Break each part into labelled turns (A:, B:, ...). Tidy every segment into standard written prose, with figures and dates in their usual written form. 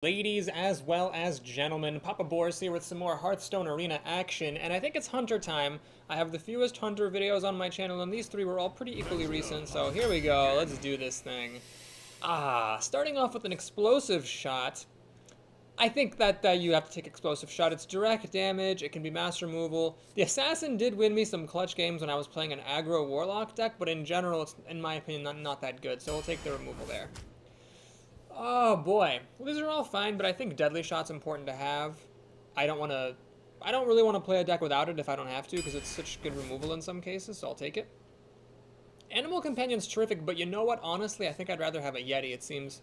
A: Ladies as well as gentlemen, Papa Boris here with some more Hearthstone Arena action, and I think it's Hunter time. I have the fewest Hunter videos on my channel, and these three were all pretty equally recent, so here we go, let's do this thing. Starting off with an explosive shot. I think that you have to take explosive shot. It's direct damage, it can be mass removal. The assassin did win me some clutch games when I was playing an aggro warlock deck, but in general, it's, in my opinion, not that good, so we'll take the removal there. Oh boy, well, these are all fine, but I think deadly shot's important to have. I don't really want to play a deck without it if I don't have to, because it's such good removal in some cases, so I'll take it. Animal Companion's terrific, but you know what? Honestly, I think I'd rather have a Yeti. It seems,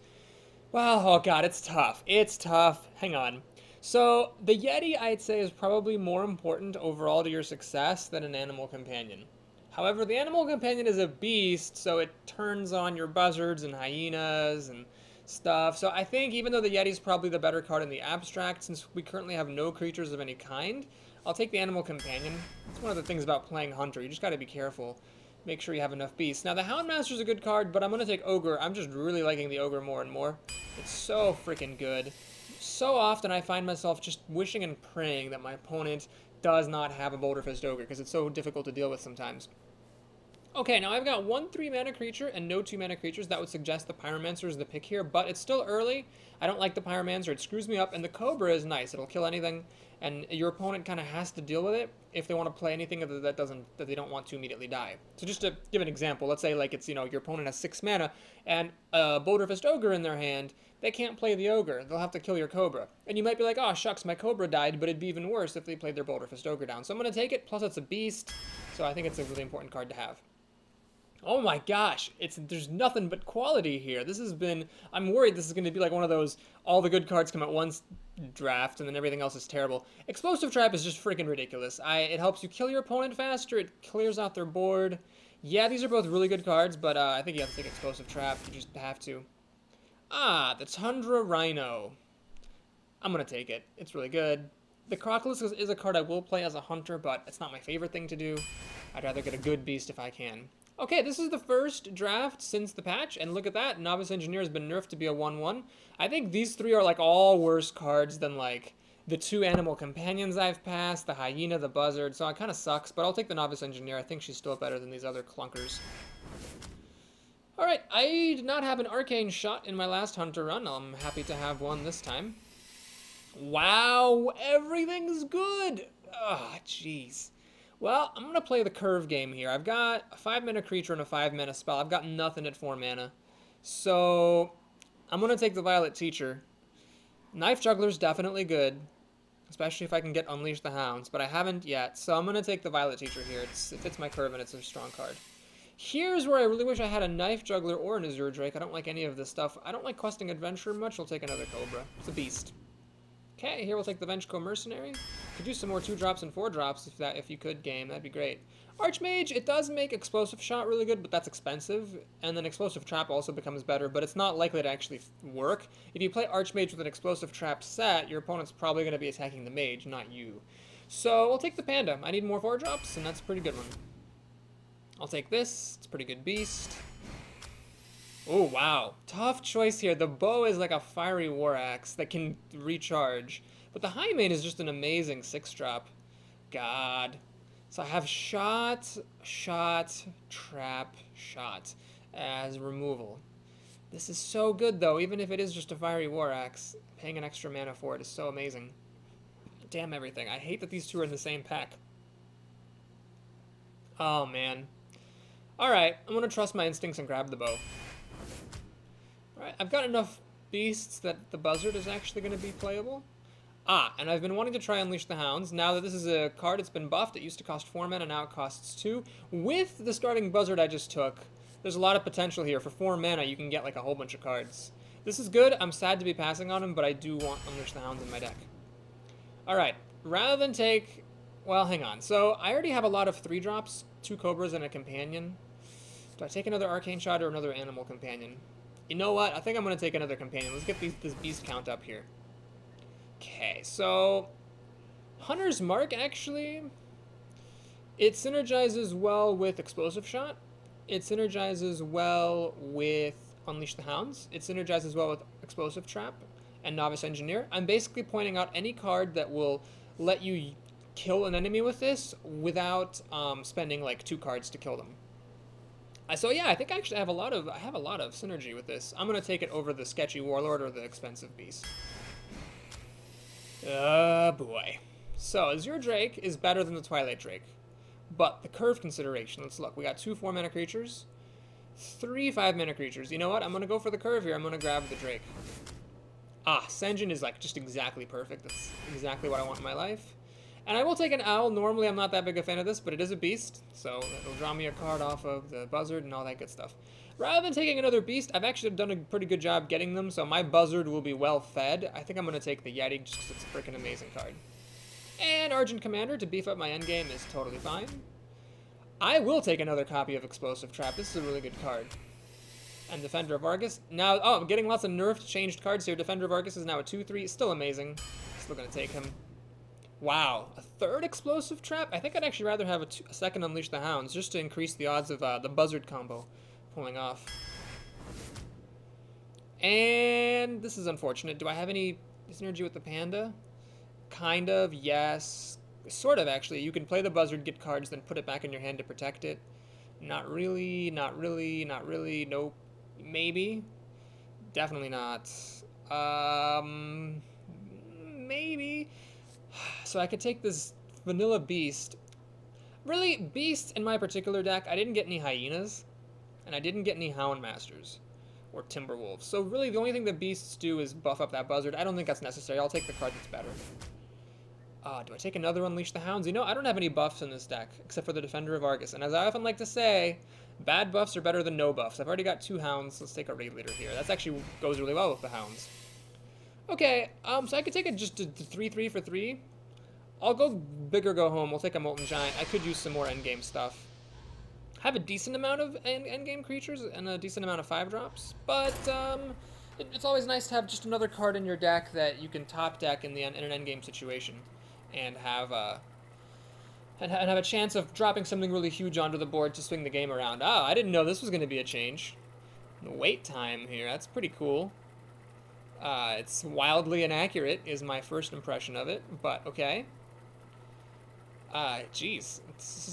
A: well, oh god, it's tough. It's tough. Hang on. So the Yeti, I'd say, is probably more important overall to your success than an Animal Companion. However, the Animal Companion is a beast, so it turns on your buzzards and hyenas and stuff. So I think even though the Yeti's probably the better card in the abstract, since we currently have no creatures of any kind, I'll take the Animal Companion. It's one of the things about playing Hunter. You just gotta be careful. Make sure you have enough beasts. Now the Houndmaster's a good card, but I'm gonna take Ogre. I'm just really liking the Ogre more and more. It's so freaking good. So often I find myself just wishing and praying that my opponent does not have a Boulder Fist Ogre, because it's so difficult to deal with sometimes. Okay, now I've got one 3-mana creature and no 2-mana creatures. That would suggest the Pyromancer is the pick here, but it's still early. I don't like the Pyromancer. It screws me up, and the Cobra is nice. It'll kill anything, and your opponent kind of has to deal with it if they want to play anything that they don't want to immediately die. So just to give an example, let's say like it's, your opponent has 6 mana and a Boulder Fist Ogre in their hand. They can't play the Ogre. They'll have to kill your Cobra. And you might be like, oh shucks, my Cobra died, but it'd be even worse if they played their Boulder Fist Ogre down. So I'm going to take it, plus it's a beast, so I think it's a really important card to have. Oh my gosh, there's nothing but quality here. I'm worried this is going to be like one of those, all the good cards come at once draft and then everything else is terrible. Explosive Trap is just freaking ridiculous. It helps you kill your opponent faster, it clears out their board. Yeah, these are both really good cards, but I think you have to take Explosive Trap, you just have to. The Tundra Rhino. I'm going to take it, it's really good. The Crocodile is a card I will play as a Hunter, but it's not my favorite thing to do. I'd rather get a good beast if I can. Okay, this is the first draft since the patch, and look at that, Novice Engineer has been nerfed to be a 1/1. I think these three are like all worse cards than like the 2 Animal Companions I've passed, the Hyena, the Buzzard, so it kind of sucks, but I'll take the Novice Engineer. I think she's still better than these other clunkers. Alright, I did not have an Arcane Shot in my last Hunter run. I'm happy to have one this time. Wow, everything's good! Ah, jeez. Well, I'm going to play the curve game here. I've got a 5-mana creature and a 5-mana spell. I've got nothing at 4 mana. So, I'm going to take the Violet Teacher. Knife Juggler's definitely good, especially if I can get Unleash the Hounds, but I haven't yet. So I'm going to take the Violet Teacher here. It fits my curve and it's a strong card. Here's where I really wish I had a Knife Juggler or an Azure Drake. I don't like any of this stuff. I don't like Questing Adventurer much. I'll take another Cobra. It's a beast. Okay, here we'll take the Vengeful Mercenary. Could do some more 2-drops and 4-drops if you could game. That'd be great. Archmage, it does make Explosive Shot really good, but that's expensive. And then Explosive Trap also becomes better, but it's not likely to actually work. If you play Archmage with an Explosive Trap set, your opponent's probably going to be attacking the mage, not you. So I'll take the Panda. I need more 4-drops, and that's a pretty good one. I'll take this. It's a pretty good beast. Oh, wow. Tough choice here. The bow is like a fiery war axe that can recharge. But the Highmane is just an amazing 6-drop. God. So I have shot, trap, shot as removal. This is so good, though, even if it is just a fiery war axe. Paying an extra mana for it is so amazing. Damn everything. I hate that these two are in the same pack. Oh, man. Alright, I'm going to trust my instincts and grab the bow. Alright, I've got enough beasts that the Buzzard is actually going to be playable. And I've been wanting to try Unleash the Hounds. Now that this is a card that's been buffed, it used to cost 4 mana, now it costs 2. With the starting Buzzard I just took, there's a lot of potential here. For 4 mana, you can get like a whole bunch of cards. This is good. I'm sad to be passing on him, but I do want Unleash the Hounds in my deck. Alright, rather than take... Well, hang on. So, I already have a lot of 3-drops, 2 Cobras and a Companion. Do I take another Arcane Shot or another Animal Companion? You know what? I think I'm going to take another Companion. Let's get this beast count up here. Okay, so Hunter's Mark, actually, it synergizes well with Explosive Shot. It synergizes well with Unleash the Hounds. It synergizes well with Explosive Trap. and Novice Engineer. I'm basically pointing out any card that will let you kill an enemy with this without spending like 2 cards to kill them. So yeah, I think I actually have a lot of synergy with this. I'm gonna take it over the Sketchy Warlord or the Expensive Beast. Boy. So Azure Drake is better than the Twilight Drake, but the curve consideration. Let's look. We got 2 4-mana creatures, 3 5-mana creatures. You know what? I'm gonna go for the curve here. I'm gonna grab the Drake. Sen'jin is like just exactly perfect. That's exactly what I want in my life. And I will take an owl. Normally I'm not that big a fan of this, but it is a beast, so it'll draw me a card off of the buzzard and all that good stuff. Rather than taking another beast, I've actually done a pretty good job getting them, so my buzzard will be well fed. I think I'm going to take the Yeti just because it's a freaking amazing card. And Argent Commander to beef up my endgame is totally fine. I will take another copy of Explosive Trap. This is a really good card. And Defender of Argus. Now, I'm getting lots of nerfed, changed cards here. Defender of Argus is now a 2/3. Still amazing. Still going to take him. Wow, a 3rd Explosive Trap? I think I'd actually rather have a 2nd Unleash the Hounds, just to increase the odds of the Buzzard combo pulling off. And this is unfortunate. Do I have any synergy with the Panda? Kind of, yes. Sort of, actually. You can play the Buzzard, get cards, then put it back in your hand to protect it. Not really, not really, not really, nope. Maybe. Definitely not. Maybe. So I could take this vanilla beast. Really, beasts in my particular deck, I didn't get any hyenas, and I didn't get any Houndmasters or Timberwolves. So really, the only thing that beasts do is buff up that buzzard. I don't think that's necessary. I'll take the card that's better. Do I take another Unleash the Hounds? You know, I don't have any buffs in this deck, except for the Defender of Argus. And as I often like to say, bad buffs are better than no buffs. I've already got 2 Hounds. Let's take a Raid Leader here. That actually goes really well with the Hounds. Okay, so I could take it just to 3/3 for 3. I'll go big or go home. We'll take a Molten Giant. I could use some more endgame stuff. Have a decent amount of endgame creatures and a decent amount of 5-drops, but it's always nice to have just another card in your deck that you can top deck in an endgame situation, and have a chance of dropping something really huge onto the board to swing the game around. I didn't know this was going to be a change. Wait time here. That's pretty cool. It's wildly inaccurate is my first impression of it, but okay. Geez.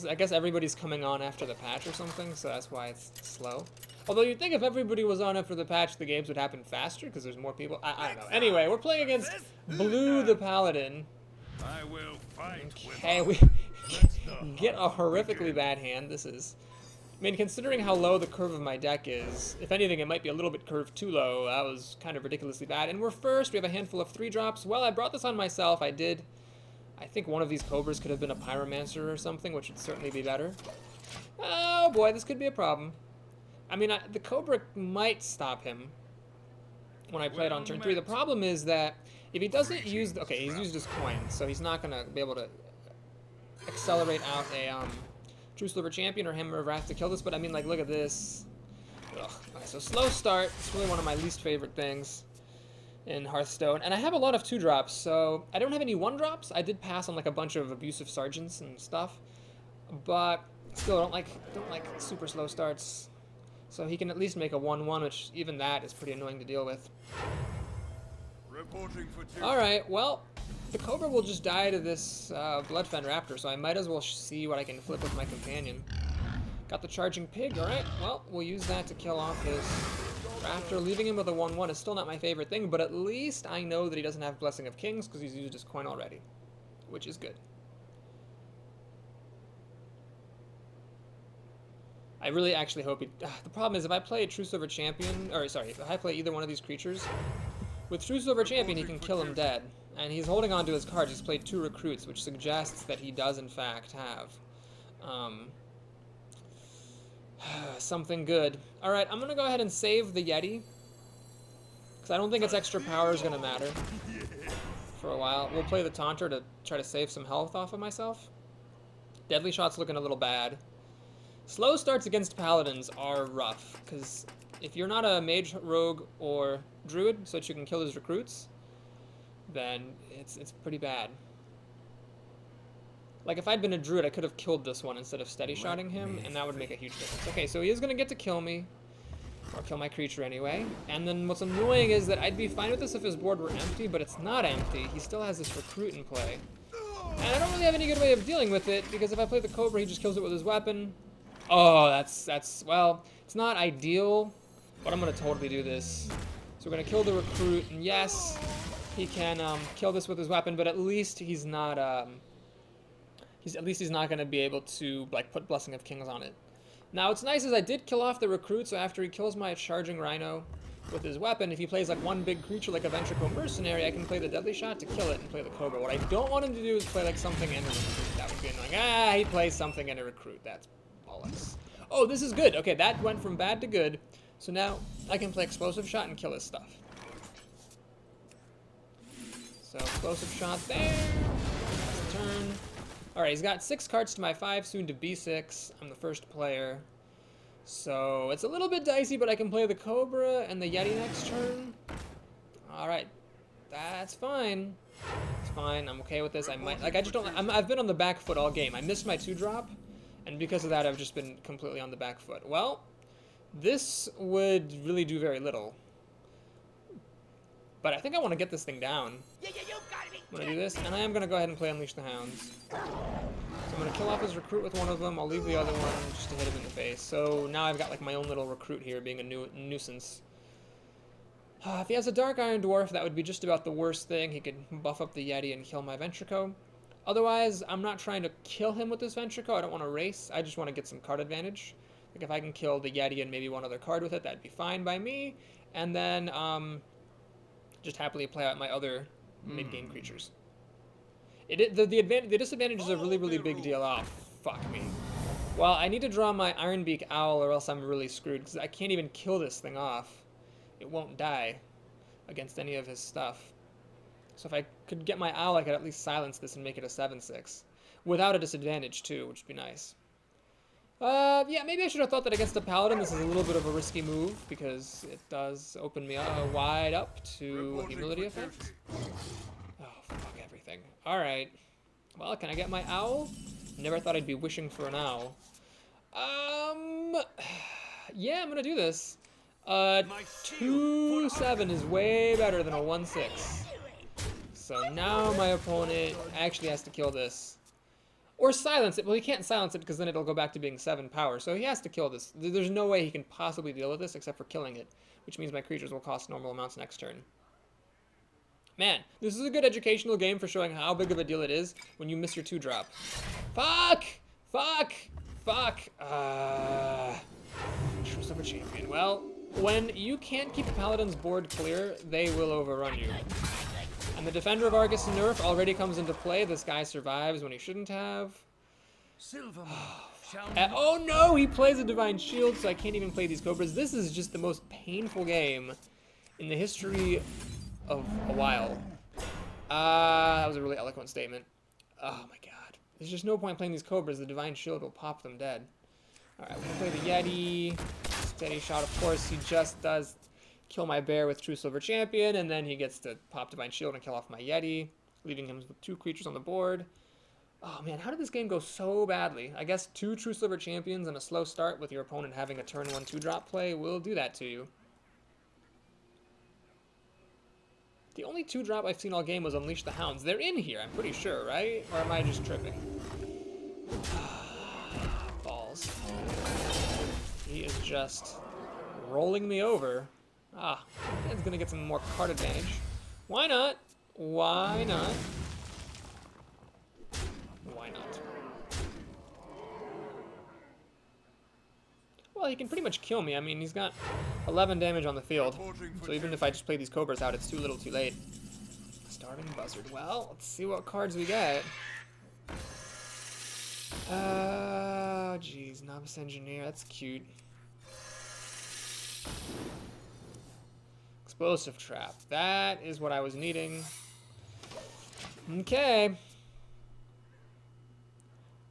A: I guess everybody's coming on after the patch or something, so that's why it's slow. Although you'd think if everybody was on after the patch, the games would happen faster, because there's more people. I don't know. Anyway, we're playing against Blue the Paladin.
B: I will fight.
A: Okay, we get a horrifically bad hand. This is... I mean, considering how low the curve of my deck is, if anything, it might be a little bit curved too low. That was kind of ridiculously bad. And we're first. We have a handful of 3-drops. Well, I brought this on myself. I did. I think one of these Cobras could have been a Pyromancer or something, which would certainly be better. Oh, boy, this could be a problem. I mean, the Cobra might stop him when I play it on turn 3. The problem is that if he doesn't use... Okay, he's used his coin, so he's not going to be able to accelerate out a... True Silver Champion or Hammer of Wrath to kill this, but I mean, like, look at this. Ugh. Okay, so slow start. It's really one of my least favorite things in Hearthstone. And I have a lot of 2-drops, so I don't have any 1-drops. I did pass on, like, a bunch of Abusive Sergeants and stuff, but still don't like super slow starts. So he can at least make a 1/1, which even that is pretty annoying to deal with. Alright, well... The Cobra will just die to this Bloodfen Raptor, so I might as well see what I can flip with my companion. Got the Charging Pig, alright. Well, we'll use that to kill off his Raptor. Leaving him with a 1/1 is still not my favorite thing, but at least I know that he doesn't have Blessing of Kings because he's used his coin already, which is good. I really actually hope he... the problem is if I play a True Silver Champion, or sorry, if I play either one of these creatures, with True Silver Champion he can kill him dead. And he's holding on to his cards. He's played 2 recruits, which suggests that he does, in fact, have something good. Alright, I'm going to go ahead and save the Yeti, because I don't think its extra power is going to matter for a while. We'll play the Taunter to try to save some health off of myself. Deadly Shot's looking a little bad. Slow starts against Paladins are rough, because if you're not a Mage, Rogue, or Druid, so that you can kill his recruits, then it's pretty bad. Like, if I'd been a Druid, I could have killed this one instead of steady shotting him, and that would make a huge difference. Okay, so he is going to get to kill me. Or kill my creature anyway. And then what's annoying is that I'd be fine with this if his board were empty, but it's not empty. He still has this recruit in play. And I don't really have any good way of dealing with it, because if I play the Cobra, he just kills it with his weapon. Oh, well, it's not ideal, but I'm gonna totally do this. So we're gonna kill the recruit, and yes, he can kill this with his weapon, but at least he's not he's not gonna be able to like put Blessing of Kings on it. Now what's nice is I did kill off the recruit, so after he kills my charging rhino with his weapon, if he plays like one big creature like a Ventricle Mercenary, I can play the Deadly Shot to kill it and play the Cobra. What I don't want him to do is play like something and a recruit. That would be annoying. He plays something and a recruit. That's bollocks. Oh, this is good. Okay, that went from bad to good. So now I can play Explosive Shot and kill his stuff. So Explosive Shot there. That's the turn. Alright, he's got 6 cards to my 5, soon to B6. I'm the first player. So it's a little bit dicey, but I can play the Cobra and the Yeti next turn. Alright. That's fine. It's fine. I'm okay with this. I might, like, I just don't, I've been on the back foot all game. I missed my 2-drop, and because of that, I've just been completely on the back foot. Well, this would really do very little. But I think I want to get this thing down. I'm going to do this, and I am going to go ahead and play Unleash the Hounds. So I'm going to kill off his recruit with one of them. I'll leave the other one just to hit him in the face. So now I've got like my own little recruit here being a nuisance. If he has a Dark Iron Dwarf, that would be just about the worst thing. He could buff up the Yeti and kill my Ventrico. Otherwise, I'm not trying to kill him with this Ventrico. I don't want to race. I just want to get some card advantage. Like if I can kill the Yeti and maybe one other card with it, that'd be fine by me. And then just happily play out my other mid-game creatures. The disadvantage is a really, really big deal. Oh, fuck me. Well, I need to draw my Ironbeak Owl or else I'm really screwed, because I can't even kill this thing off. It won't die against any of his stuff. So if I could get my Owl, I could at least silence this and make it a 7/6. Without a disadvantage, too, which would be nice. Yeah, maybe I should have thought that against a Paladin this is a little bit of a risky move, because it does open me wide up to a humility effect. Oh, fuck everything. Alright. Well, can I get my Owl? Never thought I'd be wishing for an Owl. Yeah, I'm gonna do this. 2/7 is way better than a 1/6. So now my opponent actually has to kill this. Or silence it. Well, he can't silence it because then it'll go back to being 7 power. So he has to kill this. There's no way he can possibly deal with this except for killing it, which means my creatures will cost normal amounts next turn. Man, this is a good educational game for showing how big of a deal it is when you miss your 2-drop. Fuck! Fuck! Fuck! True Silver Champion. Well, when you can't keep a Paladin's board clear, they will overrun you. And the Defender of Argus Nerf already comes into play. This guy survives when he shouldn't have. Oh no, he plays a Divine Shield, so I can't even play these Cobras. This is just the most painful game in the history of a while. That was a really eloquent statement. Oh my god. There's just no point playing these Cobras. The Divine Shield will pop them dead. Alright, we're gonna play the Yeti. Steady Shot, of course, he just does kill my bear with True Silver Champion, and then he gets to pop Divine Shield and kill off my Yeti, leaving him with 2 creatures on the board. Oh man, how did this game go so badly? I guess 2 True Silver Champions and a slow start with your opponent having a turn 1 2-drop play will do that to you. The only 2-drop I've seen all game was Unleash the Hounds. They're in here, I'm pretty sure, right? Or am I just tripping? Balls. He is just rolling me over. Ah, he's gonna get some more card advantage. Why not? Why not? Why not? Well, he can pretty much kill me. I mean, he's got 11 damage on the field. So even if I just play these Cobras out, it's too little too late. Starving Buzzard. Well, let's see what cards we get. Oh, geez. Novice Engineer. That's cute. Explosive Trap. That is what I was needing. Okay.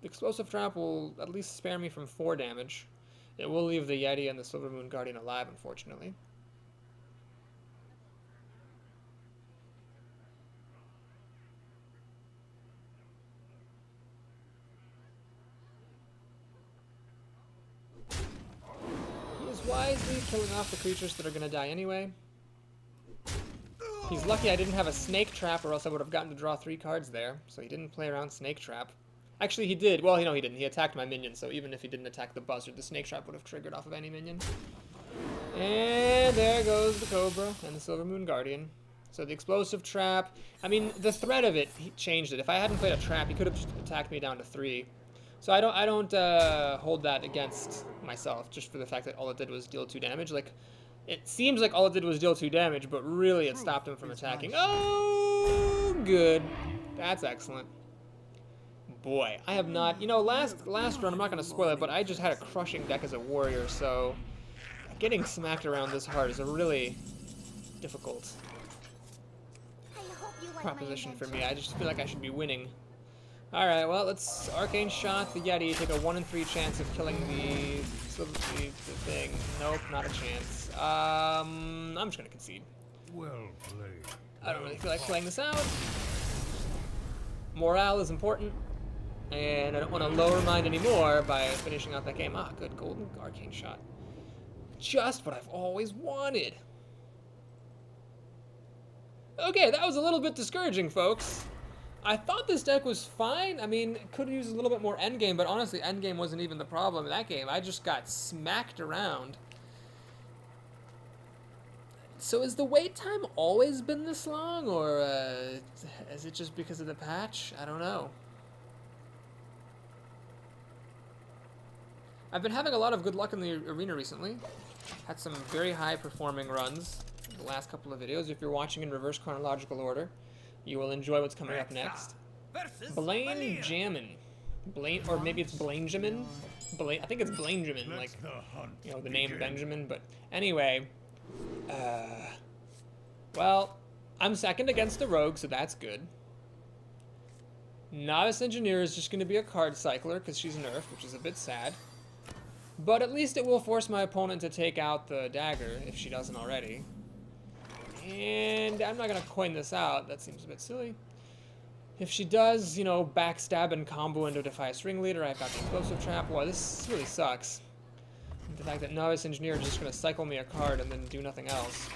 A: The Explosive Trap will at least spare me from 4 damage. It will leave the Yeti and the Silver Moon Guardian alive, unfortunately. He is wisely, killing off the creatures that are gonna die anyway. He's lucky I didn't have a snake trap, or else I would have gotten to draw 3 cards there. So he didn't play around snake trap. Actually, he did. Well, no, he didn't. He attacked my minion, so even if he didn't attack the buzzard, the snake trap would have triggered off of any minion. And there goes the Cobra and the Silver Moon Guardian. So the explosive trap, I mean, the threat of it, he changed it. If I hadn't played a trap, he could have just attacked me down to 3. So I don't hold that against myself, just for the fact that all it did was deal 2 damage. Like, it seems like all it did was deal 2 damage, but really it stopped him from attacking. Oh, good. That's excellent. Boy, I have not, you know, last run, I'm not going to spoil it, but I just had a crushing deck as a warrior, so getting smacked around this hard is a really difficult proposition for me. I just feel like I should be winning. Alright, well, let's Arcane Shot the Yeti, take a 1 in 3 chance of killing the thing. Nope, not a chance. I'm just going to concede.
B: Well played.
A: I don't really feel like playing this out. Morale is important. And I don't want to lower mine anymore by finishing out that game. Ah, good, golden Arcane Shot. Just what I've always wanted. Okay, that was a little bit discouraging, folks. I thought this deck was fine. I mean, could use a little bit more endgame, but honestly, endgame wasn't even the problem in that game. I just got smacked around. So has the wait time always been this long, or is it just because of the patch? I don't know. I've been having a lot of good luck in the arena recently. Had some very high performing runs in the last couple of videos. If you're watching in reverse chronological order, you will enjoy what's coming up next. Blaine Jammin. Blaine, or maybe it's Blainjamin? Blaine, I think it's Blainjamin, like, you know, the name Benjamin, but anyway. Well, I'm second against the rogue, so that's good. Novice Engineer is just going to be a card cycler, because she's nerfed, which is a bit sad. But at least it will force my opponent to take out the dagger, if she doesn't already. And I'm not going to coin this out. That seems a bit silly. If she does, you know, backstab and combo into Defias Ringleader, I've got the explosive trap. Boy, this really sucks. The fact that Novice Engineer is just going to cycle me a card and then do nothing else.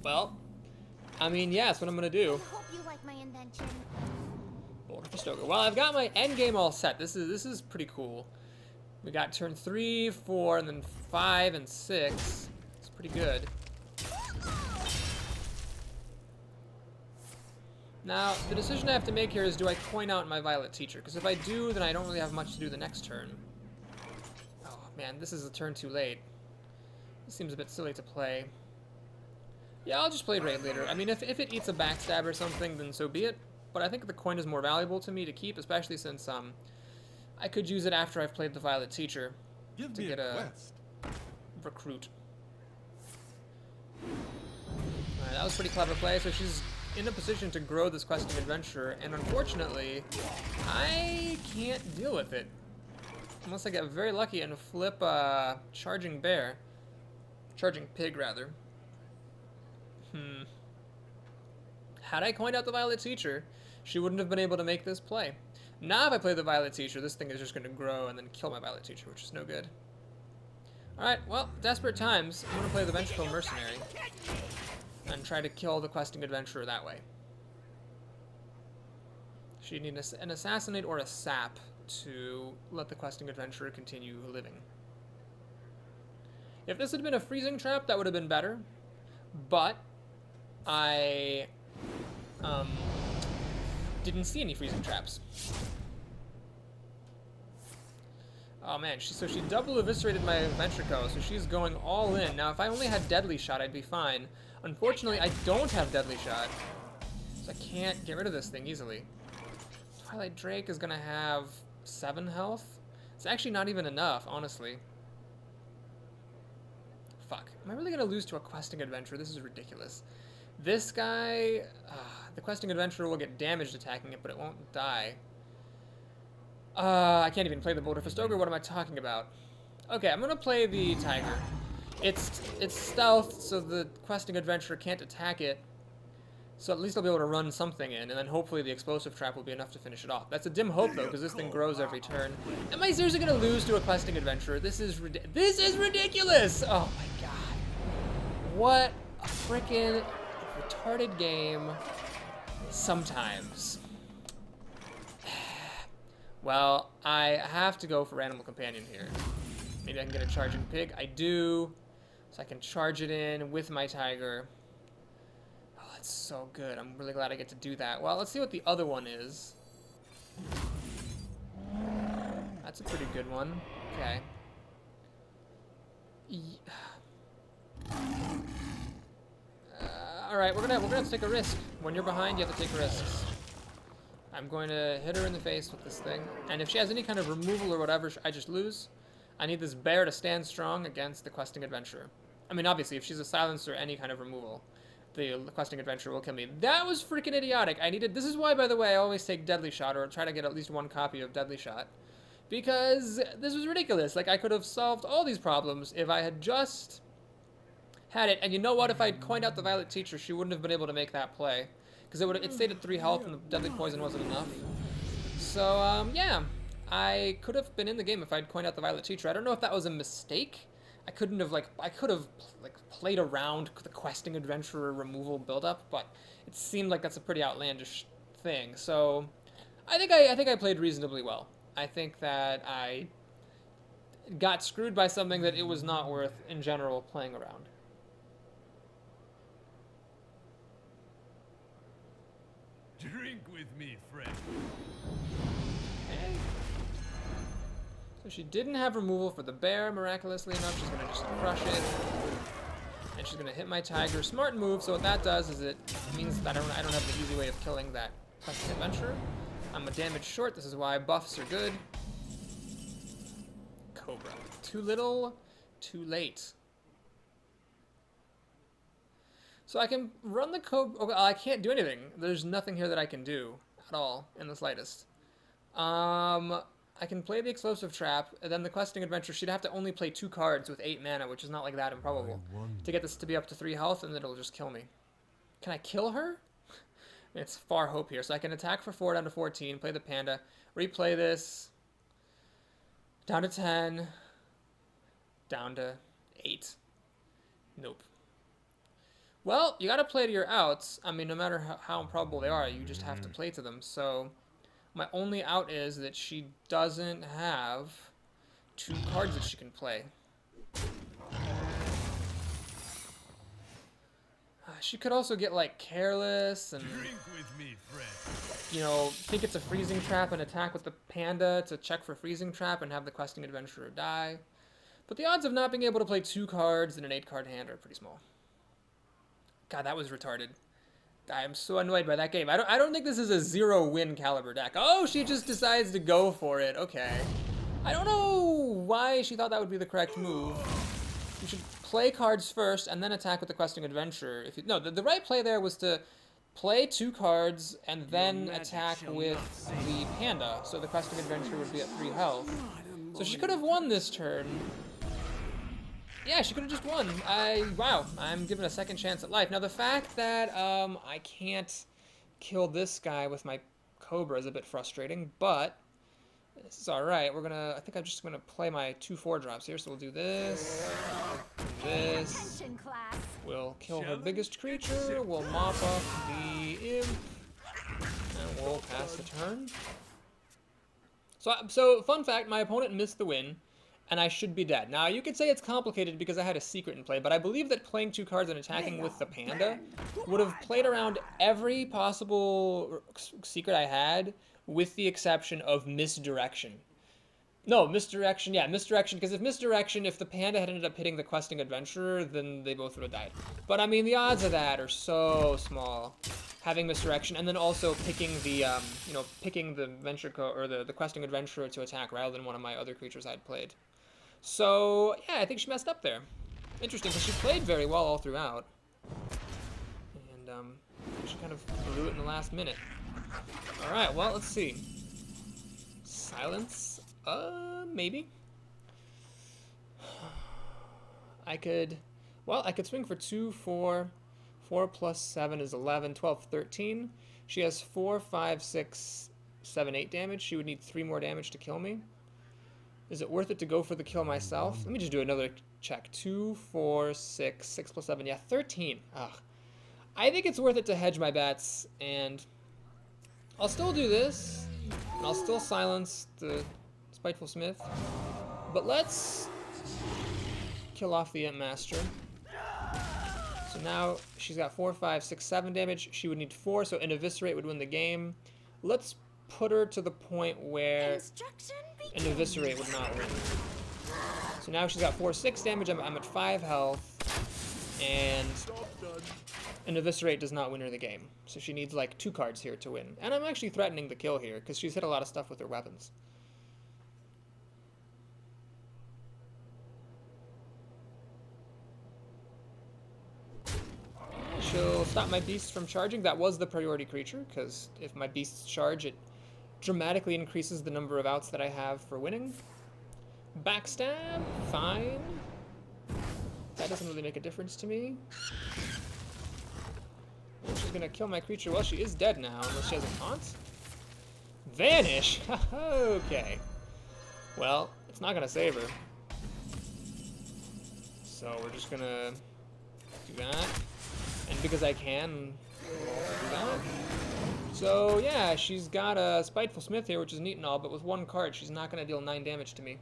A: Well, I mean, yeah, that's what I'm going to do.
C: I hope you like my invention.
A: Boulder for Stoker. Well, I've got my endgame all set. This is pretty cool. We got turn 3, 4, and then 5 and 6. It's pretty good. Now, the decision I have to make here is, do I coin out my Violet Teacher? Because if I do, then I don't really have much to do the next turn. Oh, man, this is a turn too late. This seems a bit silly to play. Yeah, I'll just play Raid later. I mean, if it eats a backstab or something, then so be it. But I think the coin is more valuable to me to keep, especially since, I could use it after I've played the Violet Teacher to get a recruit. Alright, that was pretty clever play. So she's in a position to grow this questing adventurer, and unfortunately, I can't deal with it. Unless I get very lucky and flip Charging Bear. Charging Pig, rather. Had I coined out the Violet Teacher, she wouldn't have been able to make this play. Now if I play the Violet Teacher, this thing is just going to grow and then kill my Violet Teacher, which is no good. Alright, well, desperate times. I'm going to play the Vengeful Mercenary and try to kill the questing adventurer that way. She'd need an Assassinate or a Sap to let the questing adventurer continue living. If this had been a freezing trap, that would have been better, but I didn't see any freezing traps. Oh man, so she double eviscerated my Ventrico, so she's going all in. Now if I only had Deadly Shot, I'd be fine. Unfortunately, I don't have Deadly Shot, so I can't get rid of this thing easily. Twilight Drake is gonna have 7 health. It's actually not even enough, honestly. Fuck. Am I really gonna lose to a questing adventurer? This is ridiculous. This guy, the questing adventurer will get damaged attacking it, but it won't die. I can't even play the Boulder Fist Ogre. What am I talking about? Okay, I'm gonna play the Tiger. It's stealth, so the questing adventurer can't attack it. So at least I'll be able to run something in, and then hopefully the explosive trap will be enough to finish it off. That's a dim hope, though, because this thing grows every turn. Am I seriously going to lose to a questing adventurer? This is ridiculous! Oh my god. What a freaking retarded game sometimes. Well, I have to go for Animal Companion here. Maybe I can get a charging pig. I do. So I can charge it in with my tiger. It's so good. I'm really glad I get to do that. Well, let's see what the other one is. That's a pretty good one. Okay. All right, we're gonna have to take a risk. When you're behind, you have to take risks. I'm going to hit her in the face with this thing, and if she has any kind of removal or whatever, I just lose. I need this bear to stand strong against the questing adventurer. I mean, obviously, if she's a silencer, any kind of removal, the questing adventurer will kill me. That was freaking idiotic. This is why, by the way, I always take Deadly Shot, or try to get at least one copy of Deadly Shot. Because this was ridiculous. Like, I could have solved all these problems if I had just had it. And you know what? If I'd coined out the Violet Teacher, she wouldn't have been able to make that play. Because it stayed at 3 health and the Deadly Poison wasn't enough. So, yeah. I could have been in the game if I'd coined out the Violet Teacher. I don't know if that was a mistake. I could have played around the questing adventurer removal buildup, but it seemed like that's a pretty outlandish thing. So I think I played reasonably well. I think that I got screwed by something that it was not worth in general playing around.
B: Drink with me, friend.
A: Okay. So she didn't have removal for the bear, miraculously enough. She's gonna just crush it. And she's gonna hit my tiger. Smart move, so what that does is it means that I don't have the easy way of killing that questing adventurer. I'm a damage short, this is why buffs are good. Cobra. Too little, too late. So I can run the Cobra. Okay, I can't do anything. There's nothing here that I can do at all, in the slightest. I can play the explosive trap, and then the questing adventure, she'd have to only play 2 cards with 8 mana, which is not like that improbable, to get this to be up to 3 health, and it'll just kill me. Can I kill her? It's far hope here. So I can attack for 4 down to 14, play the panda, replay this, down to 10, down to 8. Nope. Well, you gotta play to your outs. I mean, no matter how improbable they are, you just have to play to them. So my only out is that she doesn't have 2 cards that she can play. She could also get, like, careless and, you know, think it's a freezing trap and attack with the panda to check for freezing trap and have the questing adventurer die. But the odds of not being able to play 2 cards in an 8-card hand are pretty small. God, that was retarded. I am so annoyed by that game. I don't think this is a 0-win caliber deck. Oh, she just decides to go for it. Okay. I don't know why she thought that would be the correct move. You should play cards first and then attack with the questing adventurer. No, the right play there was to play 2 cards and then attack with the panda. So the questing adventurer would be at 3 health. So she could have won this turn. Yeah, she could have just won. Wow, I'm given a second chance at life. Now, the fact that I can't kill this guy with my Cobra is a bit frustrating, but this is all right. I think I'm just gonna play my 2/4 drops here. So we'll do this, this. We'll kill her biggest creature. We'll mop up the imp, and we'll pass the turn. So fun fact, my opponent missed the win, and I should be dead. Now, you could say it's complicated because I had a secret in play, but I believe that playing 2 cards and attacking with the panda would have played around every possible secret I had, with the exception of misdirection. No, misdirection, yeah, misdirection, because if the panda had ended up hitting the questing adventurer, then they both would have died. But, I mean, the odds of that are so small. Having misdirection, and then also picking the, picking the the questing adventurer to attack rather than one of my other creatures I'd played. So, yeah, I think she messed up there. Interesting, because she played very well all throughout. And, she kind of blew it in the last minute. Alright, well, let's see. Silence? Maybe. I could swing for 2, 4, 4 plus 7 is 11, 12, 13. She has 4, 5, 6, 7, 8 damage. She would need 3 more damage to kill me. Is it worth it to go for the kill myself? Let me just do another check. 2, 4, 6, 6 plus 7. Yeah, 13. Ugh. I think it's worth it to hedge my bets, and I'll still do this. And I'll still silence the Spiteful Smith. But let's kill off the Imp Master. So now she's got 4, 5, 6, 7 damage. She would need 4, so an Eviscerate would win the game. Let's put her to the point where an Eviscerate would not win. So now she's got 4, 6 damage. I'm at 5 health. And an Eviscerate does not win her the game. So she needs like 2 cards here to win. And I'm actually threatening the kill here because she's hit a lot of stuff with her weapons. She'll stop my beasts from charging. That was the priority creature, because if my beasts charge, it dramatically increases the number of outs that I have for winning. Backstab, fine. That doesn't really make a difference to me. She's gonna kill my creature. Well, she is dead now, unless she has a taunt. Vanish! Okay. Well, it's not gonna save her. So we're just gonna do that. And because I can do that. So yeah, she's got a Spiteful Smith here, which is neat and all, but with 1 card, she's not going to deal 9 damage to me.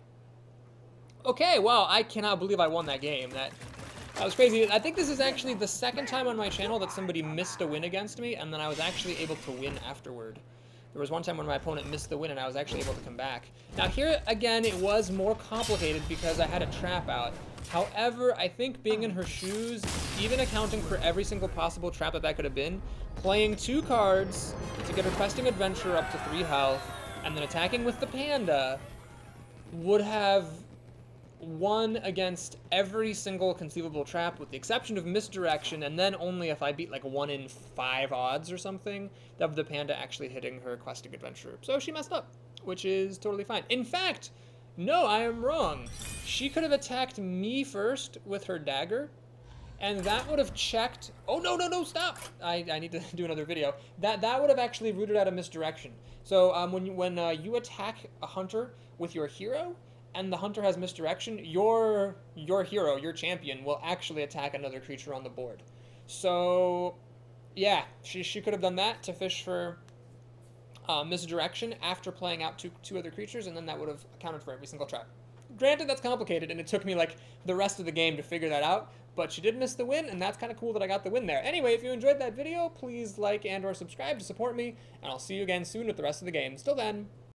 A: Okay, wow, I cannot believe I won that game. That was crazy. I think this is actually the 2nd time on my channel that somebody missed a win against me, and then I was actually able to win afterward. There was one time when my opponent missed the win, and I was actually able to come back. Now here, again, it was more complicated because I had a trap out. However, I think being in her shoes, even accounting for every single possible trap that could have been, playing 2 cards to get her Questing Adventure up to 3 health, and then attacking with the Panda, would have won against every single conceivable trap, with the exception of Misdirection, and then only if I beat like 1 in 5 odds or something, of the Panda actually hitting her Questing Adventure. So she messed up, which is totally fine. In fact, no, I am wrong. She could have attacked me first with her dagger, and that would have checked... Oh, no, no, no, stop! I need to do another video. That would have actually rooted out a Misdirection. So when you attack a hunter with your hero, and the hunter has Misdirection, your hero, your champion, will actually attack another creature on the board. So, yeah, she could have done that to fish for... Misdirection after playing out two other creatures, and then that would have accounted for every single trap. Granted, that's complicated, and it took me like the rest of the game to figure that out, but she did miss the win, and that's kind of cool that I got the win there. Anyway, if you enjoyed that video, please like and or subscribe to support me, and I'll see you again soon with the rest of the game. Till then,